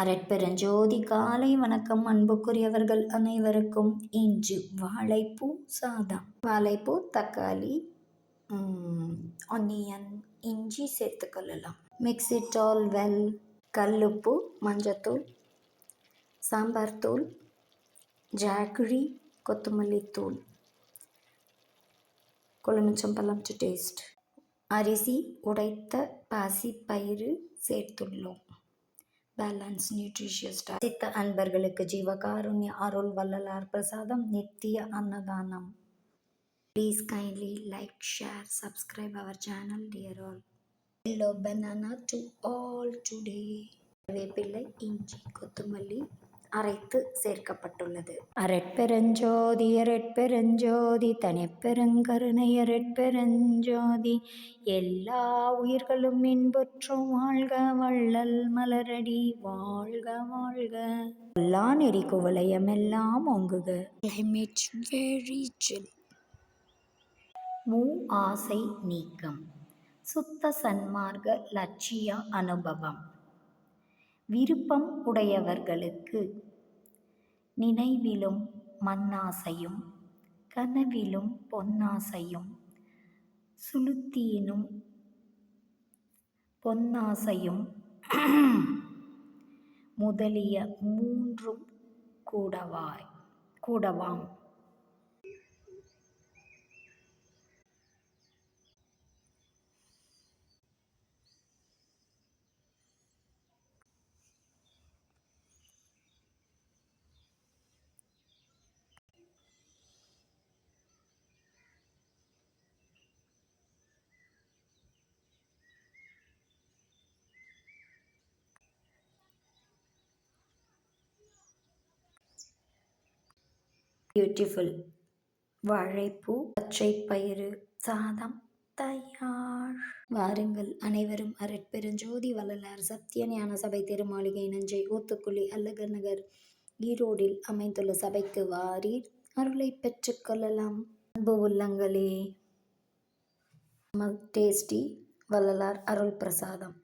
அரட்பெருஞ்சோதி காலை வணக்கம். அன்புக்குரியவர்கள் அனைவருக்கும் இன்று வாழைப்பூ சாதம். வாழைப்பூ, தக்காளி, ஆனியன், இஞ்சி சேர்த்துக்கொள்ளலாம். Mix it all well. கல்லுப்பு, மஞ்சத்தூள், சாம்பார் தூள், ஜாகரி, கொத்தமல்லி தூள், கொழுமிச்சம்பழம் டு டேஸ்ட். அரிசி, உடைத்த பாசிப்பயிறு சேர்த்துள்ளோம். Balance nutritious diet. சித்த அன்பர்களுக்கு ஜீவகாருண்ய அருள் வள்ளலார் பிரசாதம் நித்திய அன்னதானம். Please kindly like, share, subscribe our channel, dear all. Hello banana to all today. வேப்பிலை, இஞ்சி, கொத்தமல்லி அரைத்து சேர்க்கப்பட்டுள்ளது. அரட்பெருஞ்சோதி அரட்பெருஞ்சோதி தனிப்பெருங்கருணை அரட்பெருஞ்சோதி எல்லா உயிர்களும் இன்புற்றும் வாழ்க வள்ளல் மலரடி வாழ்க வாழ்க. எல்லா நெறி குவலயமெல்லாம் ஓங்குக. Climate very chill. ஆசை நீக்கம். சுத்த சன்மார்க்க லட்சிய அனுபவம். விருப்பம் உடையவர்களுக்கு நினைவிலும் மண்ணாசையும் கனவிலும் பொன்னாசையும் சுளுத்தியினும் பொன்னாசையும் முதலிய மூன்றும் கூடவாம். பியூட்டிஃபுல். வாழைப்பூ, பச்சை பயிறு சாதம் தயார். வாருங்கள் அனைவரும் அரட்பெருஞ்சோதி வள்ளலார் சத்திய ஞான சபை திருமாளிகை நஞ்சை ஊத்துக்குளி அல்லகர் நகர் ஈரோடில் அமைந்துள்ள சபைக்கு வாரீர், அருளை பெற்றுக் கொள்ளலாம். அன்பு உள்ளங்களே, டேஸ்டி வள்ளலார் அருள் பிரசாதம்.